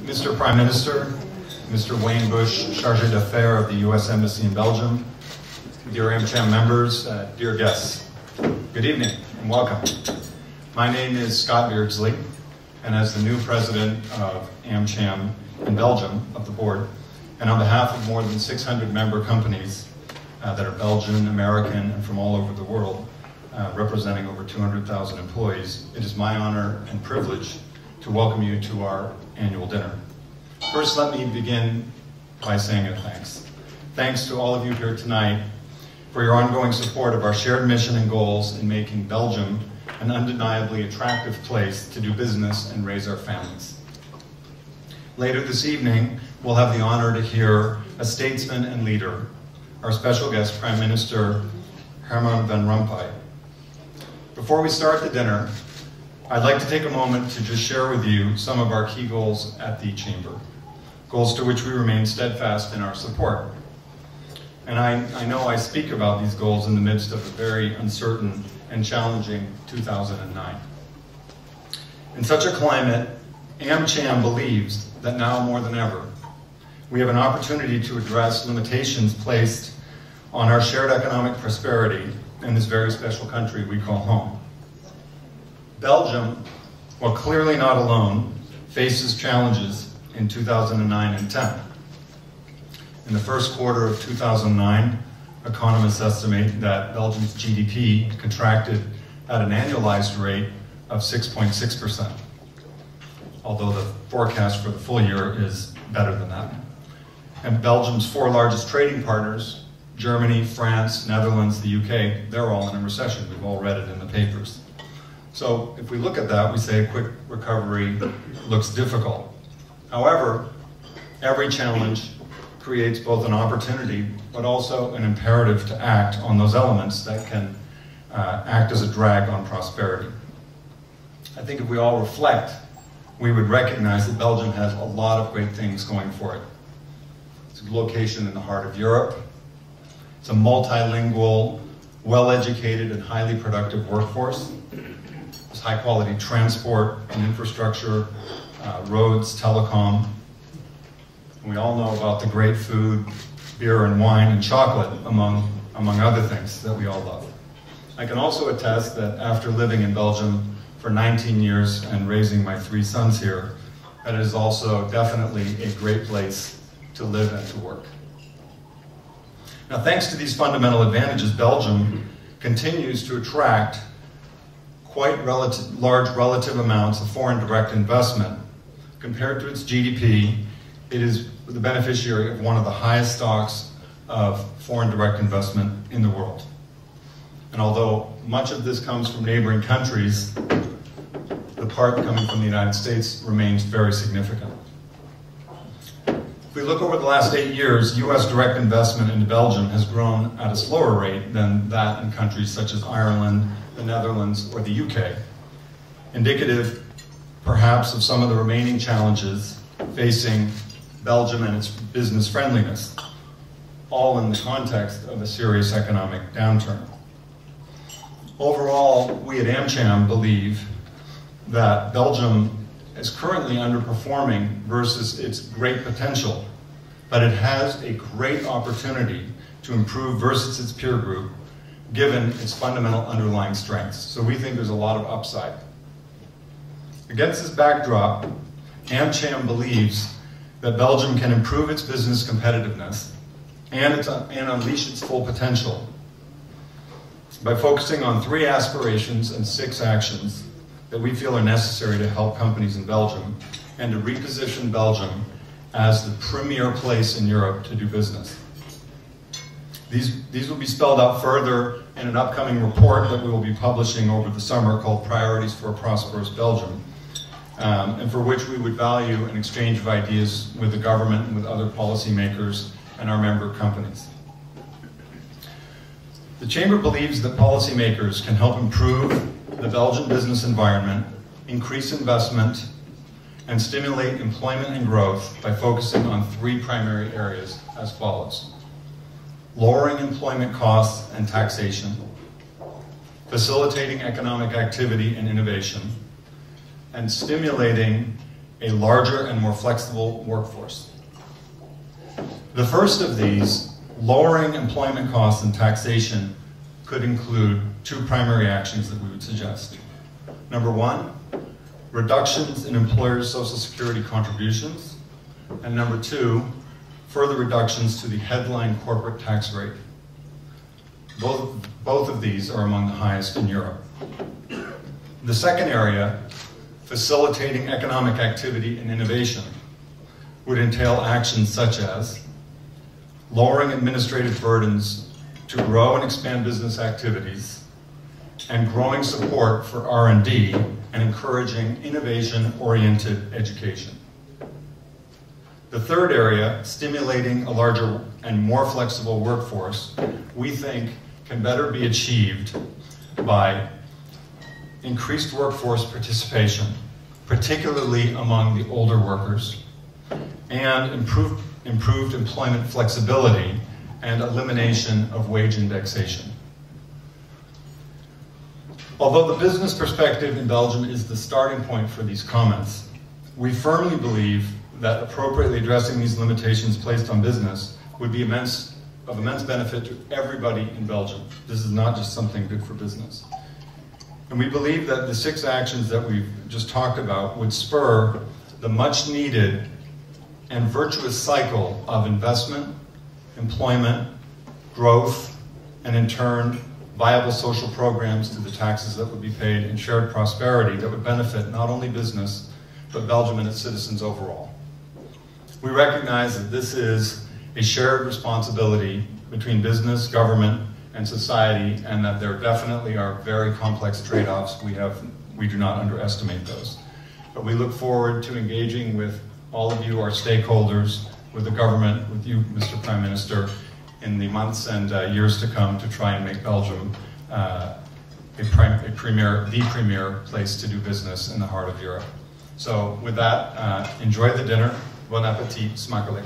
Mr. Prime Minister, Mr. Wayne Bush, Chargé d'Affaires of the U.S. Embassy in Belgium, dear AmCham members, dear guests, good evening and welcome. My name is Scott Beardsley, and as the new president of AmCham in Belgium, of the board, and on behalf of more than 600 member companies that are Belgian, American, and from all over the world, representing over 200,000 employees, it is my honor and privilege to welcome you to our annual dinner. First, let me begin by saying a thanks. Thanks to all of you here tonight for your ongoing support of our shared mission and goals in making Belgium an undeniably attractive place to do business and raise our families. Later this evening, we'll have the honor to hear a statesman and leader, our special guest, Prime Minister Herman van Rompuy. Before we start the dinner, I'd like to take a moment to just share with you some of our key goals at the Chamber, goals to which we remain steadfast in our support. And I know I speak about these goals in the midst of a very uncertain and challenging 2009. In such a climate, AmCham believes that now more than ever, we have an opportunity to address limitations placed on our shared economic prosperity in this very special country we call home. Belgium, while clearly not alone, faces challenges in 2009 and 10. In the first quarter of 2009, economists estimate that Belgium's GDP contracted at an annualized rate of 6.6%, although the forecast for the full year is better than that. And Belgium's four largest trading partners, Germany, France, Netherlands, the UK, they're all in a recession. We've all read it in the papers. So if we look at that, we say a quick recovery looks difficult. However, every challenge creates both an opportunity, but also an imperative to act on those elements that can act as a drag on prosperity. I think if we all reflect, we would recognize that Belgium has a lot of great things going for it. It's a location in the heart of Europe. It's a multilingual, well-educated, and highly productive workforce. There's high-quality transport and infrastructure, roads, telecom. And we all know about the great food, beer and wine, and chocolate, among other things that we all love. I can also attest that after living in Belgium for 19 years and raising my 3 sons here, that it is also definitely a great place to live and to work. Now, thanks to these fundamental advantages, Belgium continues to attract quite large relative amounts of foreign direct investment. Compared to its GDP, it is the beneficiary of one of the highest stocks of foreign direct investment in the world. And although much of this comes from neighboring countries, the part coming from the United States remains very significant. If we look over the last 8 years, US direct investment into Belgium has grown at a slower rate than that in countries such as Ireland, the Netherlands, or the UK, indicative perhaps of some of the remaining challenges facing Belgium and its business friendliness, all in the context of a serious economic downturn. Overall, we at AmCham believe that Belgium is currently underperforming versus its great potential, but it has a great opportunity to improve versus its peer group, given its fundamental underlying strengths. So we think there's a lot of upside. Against this backdrop, AmCham believes that Belgium can improve its business competitiveness and unleash its full potential by focusing on 3 aspirations and 6 actions that we feel are necessary to help companies in Belgium and to reposition Belgium as the premier place in Europe to do business. These will be spelled out further in an upcoming report that we will be publishing over the summer called Priorities for a Prosperous Belgium, and for which we would value an exchange of ideas with the government and with other policymakers and our member companies. The Chamber believes that policymakers can help improve the Belgian business environment, increase investment, and stimulate employment and growth by focusing on 3 primary areas as follows: lowering employment costs and taxation, facilitating economic activity and innovation, and stimulating a larger and more flexible workforce. The first of these, lowering employment costs and taxation, could include two primary actions that we would suggest. Number one, reductions in employers' Social Security contributions, and number two, further reductions to the headline corporate tax rate. Both of these are among the highest in Europe. The second area, facilitating economic activity and innovation, would entail actions such as lowering administrative burdens to grow and expand business activities, and growing support for R&D and encouraging innovation-oriented education. The third area, stimulating a larger and more flexible workforce, we think can better be achieved by increased workforce participation, particularly among the older workers, and improved employment flexibility and elimination of wage indexation. Although the business perspective in Belgium is the starting point for these comments, we firmly believe that appropriately addressing these limitations placed on business would be of immense benefit to everybody in Belgium. This is not just something good for business. And we believe that the 6 actions that we've just talked about would spur the much needed and virtuous cycle of investment, employment, growth, and in turn, viable social programs to the taxes that would be paid and shared prosperity that would benefit not only business, but Belgium and its citizens overall. We recognize that this is a shared responsibility between business, government, and society, and that there definitely are very complex trade-offs. We do not underestimate those. But we look forward to engaging with all of you, our stakeholders, with the government, with you, Mr. Prime Minister, in the months and years to come to try and make Belgium the premier place to do business in the heart of Europe. So with that, enjoy the dinner. Bon appétit, smakelijk.